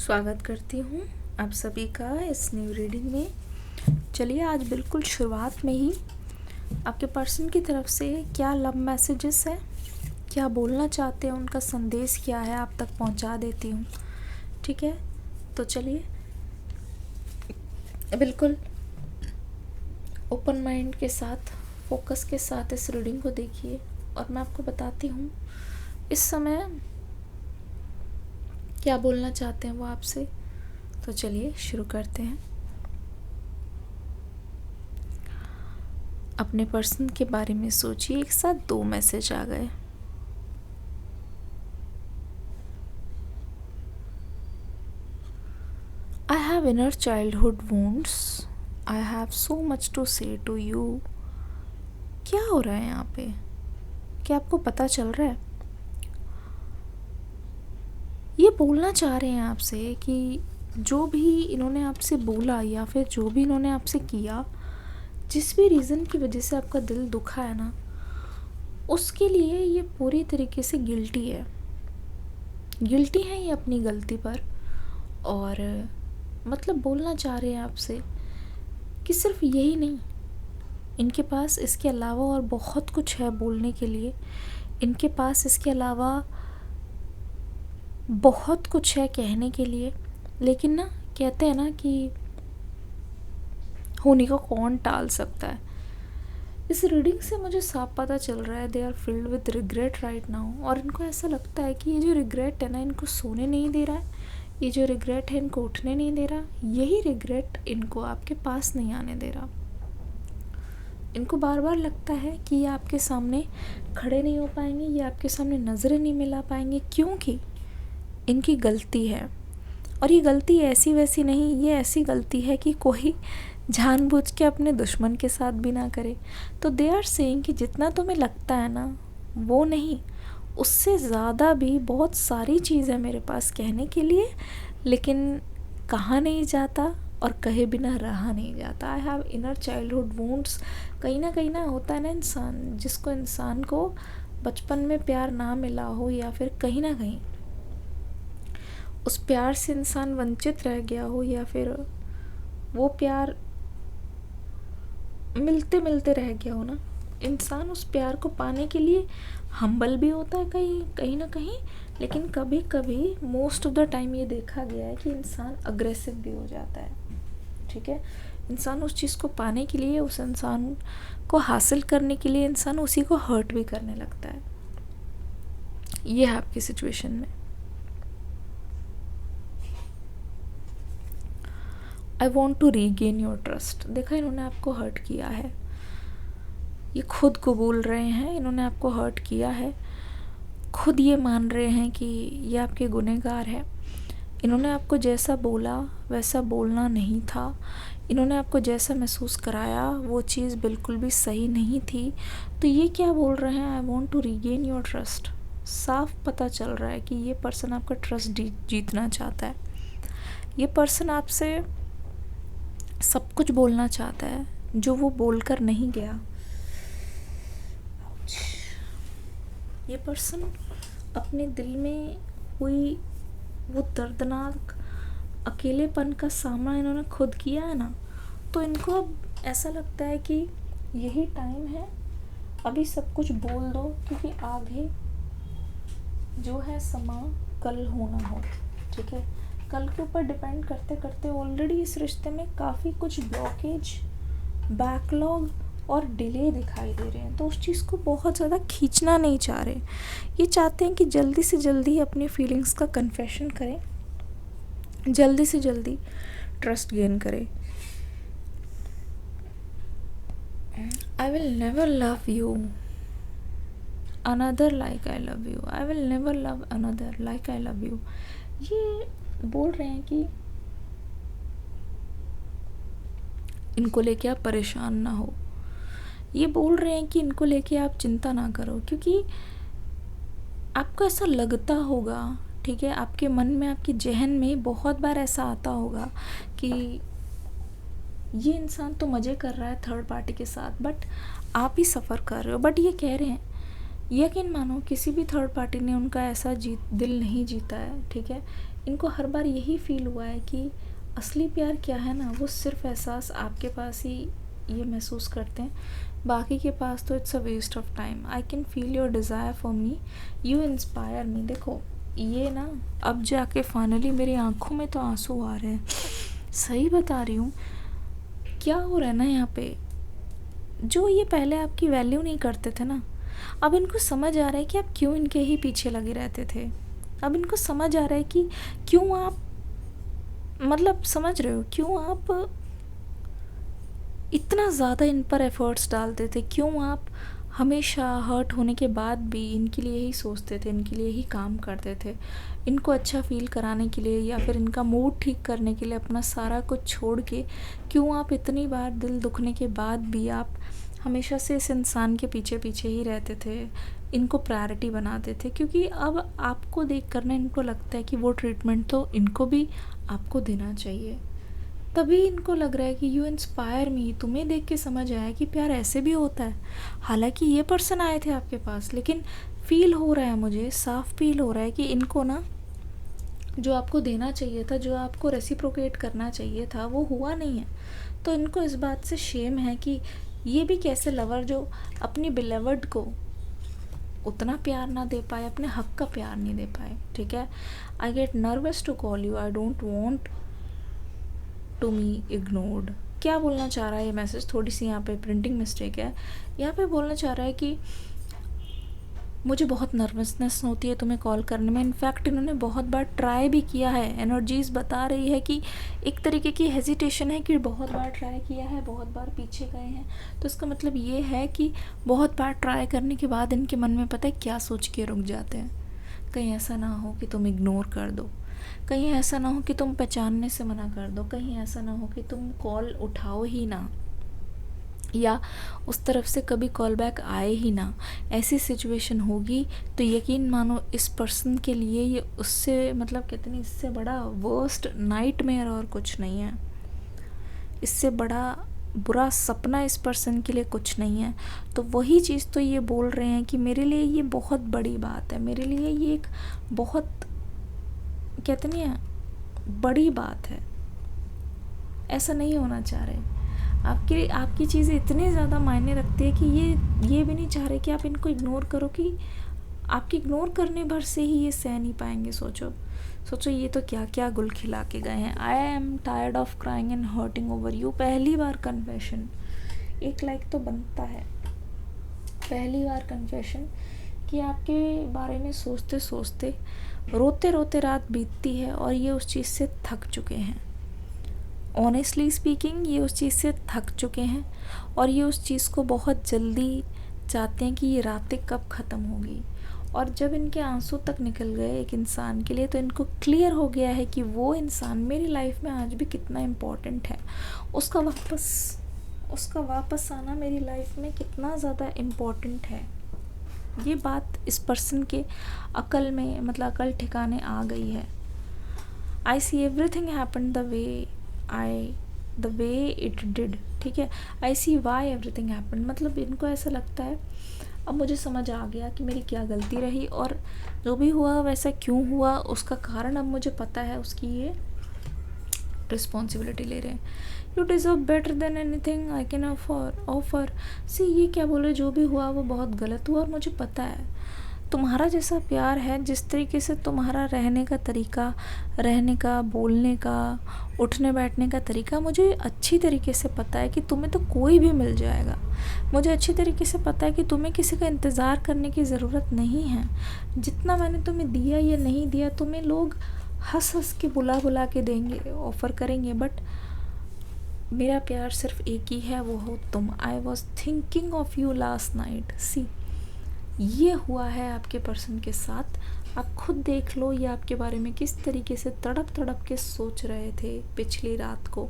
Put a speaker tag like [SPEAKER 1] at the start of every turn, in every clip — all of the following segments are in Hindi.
[SPEAKER 1] स्वागत करती हूँ आप सभी का इस न्यू रीडिंग में। चलिए आज बिल्कुल शुरुआत में ही आपके पर्सन की तरफ से क्या लव मैसेजेस है, क्या बोलना चाहते हैं, उनका संदेश क्या है, आप तक पहुँचा देती हूँ। ठीक है, तो चलिए बिल्कुल ओपन माइंड के साथ, फोकस के साथ इस रीडिंग को देखिए और मैं आपको बताती हूँ इस समय क्या बोलना चाहते हैं वो आपसे। तो चलिए शुरू करते हैं। अपने पर्सन के बारे में सोचिए। एक साथ 2 मैसेज आ गए। I have inner childhood wounds. I have so much to say to you. क्या हो रहा है यहाँ पे? क्या आपको पता चल रहा है? ये बोलना चाह रहे हैं आपसे कि जो भी इन्होंने आपसे बोला या फिर जो भी इन्होंने आपसे किया, जिस भी रीज़न की वजह से आपका दिल दुखा है ना, उसके लिए ये पूरी तरीके से गिल्टी है। गिल्टी है ये अपनी गलती पर। और मतलब बोलना चाह रहे हैं आपसे कि सिर्फ यही नहीं, इनके पास इसके अलावा और बहुत कुछ है बोलने के लिए। इनके पास इसके अलावा बहुत कुछ है कहने के लिए, लेकिन ना कहते हैं ना कि होने को कौन टाल सकता है। इस रीडिंग से मुझे साफ पता चल रहा है they are filled with regret right now. और इनको ऐसा लगता है कि ये जो रिग्रेट है ना, इनको सोने नहीं दे रहा है, ये जो रिग्रेट है इनको उठने नहीं दे रहा। यही रिग्रेट इनको आपके पास नहीं आने दे रहा। इनको बार बार लगता है कि ये आपके सामने खड़े नहीं हो पाएंगे, ये आपके सामने नज़रें नहीं मिला पाएंगे, क्योंकि इनकी गलती है। और ये गलती ऐसी वैसी नहीं, ये ऐसी गलती है कि कोई जानबूझ के अपने दुश्मन के साथ भी ना करे। तो दे आर सेइंग कि जितना तुम्हें लगता है ना वो नहीं, उससे ज़्यादा भी बहुत सारी चीज़ है मेरे पास कहने के लिए, लेकिन कहा नहीं जाता और कहे बिना रहा नहीं जाता। I have inner childhood wounds. कहीं ना होता है ना इंसान, जिसको इंसान को बचपन में प्यार ना मिला हो या फिर कहीं ना कहीं उस प्यार से इंसान वंचित रह गया हो, या फिर वो प्यार मिलते मिलते रह गया हो ना। इंसान उस प्यार को पाने के लिए हम्बल भी होता है कहीं ना कहीं, लेकिन कभी कभी मोस्ट ऑफ द टाइम ये देखा गया है कि इंसान अग्रेसिव भी हो जाता है। ठीक है, इंसान उस चीज़ को पाने के लिए, उस इंसान को हासिल करने के लिए इंसान उसी को हर्ट भी करने लगता है। ये है आपकी सिचुएशन में। I want to regain your trust. देखा, इन्होंने आपको हर्ट किया है, ये खुद को बोल रहे हैं, इन्होंने आपको हर्ट किया है, खुद ये मान रहे हैं कि ये आपके गुनहगार है। इन्होंने आपको जैसा बोला वैसा बोलना नहीं था, इन्होंने आपको जैसा महसूस कराया वो चीज़ बिल्कुल भी सही नहीं थी। तो ये क्या बोल रहे हैं? I want to regain your trust. साफ पता चल रहा है कि ये पर्सन आपका ट्रस्ट जीतना चाहता है। ये पर्सन आपसे सब कुछ बोलना चाहता है जो वो बोलकर नहीं गया। ये पर्सन अपने दिल में हुई वो दर्दनाक अकेलेपन का सामना इन्होंने खुद किया है ना, तो इनको अब ऐसा लगता है कि यही टाइम है, अभी सब कुछ बोल दो, क्योंकि आगे जो है समा कल होना हो। ठीक है, कल के ऊपर डिपेंड करते करते ऑलरेडी इस रिश्ते में काफ़ी कुछ ब्लॉकेज, बैकलॉग और डिले दिखाई दे रहे हैं। तो उस चीज़ को बहुत ज़्यादा खींचना नहीं चाह रहे। ये चाहते हैं कि जल्दी से जल्दी अपनी फीलिंग्स का कन्फेशन करें, जल्दी से जल्दी ट्रस्ट गेन करें। I will never love you another like I love you. I will never love another like I love you. ये बोल रहे हैं कि इनको लेके आप परेशान ना हो, ये बोल रहे हैं कि इनको लेके आप चिंता ना करो, क्योंकि आपको ऐसा लगता होगा, ठीक है, आपके मन में, आपके जहन में बहुत बार ऐसा आता होगा कि ये इंसान तो मज़े कर रहा है थर्ड पार्टी के साथ, बट आप ही सफ़र कर रहे हो। बट ये कह रहे हैं, यकीन मानो किसी भी थर्ड पार्टी ने उनका ऐसा दिल नहीं जीता है, ठीक है। इनको हर बार यही फील हुआ है कि असली प्यार क्या है ना, वो सिर्फ एहसास आपके पास ही ये महसूस करते हैं, बाकी के पास तो it's a waste of time. I can feel your desire for me, you inspire me. देखो ये ना अब जाके फाइनली मेरी आंखों में तो आंसू आ रहे हैं, सही बता रही हूँ। क्या हो रहा है ना यहाँ पे, जो ये पहले आपकी वैल्यू नहीं करते थे ना, अब इनको समझ आ रहा है कि आप क्यों इनके ही पीछे लगे रहते थे। अब इनको समझ आ रहा है कि क्यों आप, मतलब समझ रहे हो, क्यों आप इतना ज़्यादा इन पर एफ़र्ट्स डालते थे, क्यों आप हमेशा हर्ट होने के बाद भी इनके लिए ही सोचते थे, इनके लिए ही काम करते थे, इनको अच्छा फ़ील कराने के लिए या फिर इनका मूड ठीक करने के लिए अपना सारा कुछ छोड़ के क्यों आप इतनी बार दिल दुखने के बाद भी आप हमेशा से इस इंसान के पीछे पीछे ही रहते थे, इनको प्रायोरिटी बनाते थे। क्योंकि अब आपको देख कर ना इनको लगता है कि वो ट्रीटमेंट तो इनको भी आपको देना चाहिए। तभी इनको लग रहा है कि यू इंस्पायर मी, तुम्हें देख के समझ आया कि प्यार ऐसे भी होता है। हालांकि ये पर्सन आए थे आपके पास, लेकिन फील हो रहा है, मुझे साफ फील हो रहा है कि इनको ना जो आपको देना चाहिए था, जो आपको रेसिप्रोकेट करना चाहिए था, वो हुआ नहीं है। तो इनको इस बात से शेम है कि ये भी कैसे लवर जो अपनी बिलवर्ड को उतना प्यार ना दे पाए, अपने हक का प्यार नहीं दे पाए, ठीक है। I get nervous to call you, I don't want to me ignored. क्या बोलना चाह रहा है ये मैसेज, थोड़ी सी यहाँ पे प्रिंटिंग मिस्टेक है। यहाँ पे बोलना चाह रहा है कि मुझे बहुत नर्वसनेस होती है तुम्हें कॉल करने में। इनफैक्ट इन्होंने बहुत बार ट्राई भी किया है, एनर्जीज़ बता रही है कि एक तरीके की हेजिटेशन है कि बहुत बार ट्राई किया है, बहुत बार पीछे गए हैं। तो इसका मतलब ये है कि बहुत बार ट्राई करने के बाद इनके मन में पता है क्या सोच के रुक जाते हैं, कहीं ऐसा ना हो कि तुम इग्नोर कर दो, कहीं ऐसा ना हो कि तुम पहचानने से मना कर दो, कहीं ऐसा ना हो कि तुम कॉल उठाओ ही ना, या उस तरफ से कभी कॉल बैक आए ही ना। ऐसी सिचुएशन होगी तो यकीन मानो इस पर्सन के लिए ये उससे मतलब कहते नहीं, इससे बड़ा वर्स्ट नाइटमेयर और कुछ नहीं है, इससे बड़ा बुरा सपना इस पर्सन के लिए कुछ नहीं है। तो वही चीज़ तो ये बोल रहे हैं कि मेरे लिए ये बहुत बड़ी बात है, मेरे लिए ये एक बहुत कहते नहीं है बड़ी बात है, ऐसा नहीं होना चाह रहे। आपकी चीज़ें इतनी ज़्यादा मायने रखती है कि ये भी नहीं चाह रहे कि आप इनको इग्नोर करो, कि आपके इग्नोर करने भर से ही ये सह नहीं पाएंगे। सोचो ये तो क्या क्या गुल खिला के गए हैं। I am tired of crying and hurting over you. पहली बार कन्फेशन, एक लाइक तो बनता है, पहली बार कन्फेशन कि आपके बारे में सोचते सोचते रोते रोते रात बीतती है और ये उस चीज़ से थक चुके हैं। ऑनेस्टली स्पीकिंग ये उस चीज़ से थक चुके हैं और ये उस चीज़ को बहुत जल्दी चाहते हैं कि ये रातें कब ख़त्म होगी। और जब इनके आंसू तक निकल गए एक इंसान के लिए, तो इनको क्लियर हो गया है कि वो इंसान मेरी लाइफ में आज भी कितना इम्पोर्टेंट है, उसका वापस आना मेरी लाइफ में कितना ज़्यादा इम्पोर्टेंट है। ये बात इस पर्सन के अकल में मतलब अकल ठिकाने आ गई है। I see everything happen the way it did, ठीक है। I see why everything happen, मतलब इनको ऐसा लगता है अब मुझे समझ आ गया कि मेरी क्या गलती रही और जो भी हुआ वैसा क्यों हुआ, उसका कारण अब मुझे पता है, उसकी ये रिस्पॉन्सिबिलिटी ले रहे हैं। You deserve better than anything I can offer. See ये क्या बोले, जो भी हुआ वो बहुत गलत हुआ और मुझे पता है तुम्हारा जैसा प्यार है, जिस तरीके से तुम्हारा रहने का तरीका, रहने का, बोलने का, उठने बैठने का तरीका मुझे अच्छी तरीके से पता है कि तुम्हें तो कोई भी मिल जाएगा। मुझे अच्छी तरीके से पता है कि तुम्हें किसी का इंतज़ार करने की ज़रूरत नहीं है। जितना मैंने तुम्हें दिया या नहीं दिया, तुम्हें लोग हंस हंस के बुला के देंगे, ऑफ़र करेंगे, बट मेरा प्यार सिर्फ एक ही है, वो हो तुम। I was thinking of you last night. See ये हुआ है आपके पर्सन के साथ। आप खुद देख लो ये आपके बारे में किस तरीके से तड़प के सोच रहे थे पिछली रात को,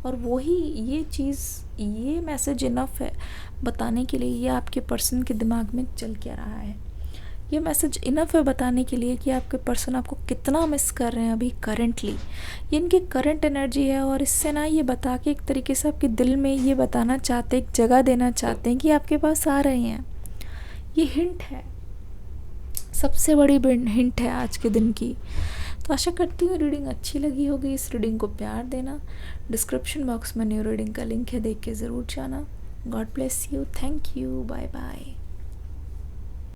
[SPEAKER 1] और वही ये चीज़, ये मैसेज इनफ है बताने के लिए ये आपके पर्सन के दिमाग में चल क्या रहा है। ये मैसेज इनफ है बताने के लिए कि आपके पर्सन आपको कितना मिस कर रहे हैं अभी करेंटली। ये इनकी करंट एनर्जी है और इससे ना ये बता के एक तरीके से आपके दिल में ये बताना चाहते, एक जगह देना चाहते हैं कि आपके पास आ रहे हैं। ये हिंट है, सबसे बड़ी हिंट है आज के दिन की। तो आशा करती हूँ रीडिंग अच्छी लगी होगी। इस रीडिंग को प्यार देना। डिस्क्रिप्शन बॉक्स में न्यू रीडिंग का लिंक है, देख के ज़रूर जाना। God bless you. Thank you. Bye bye.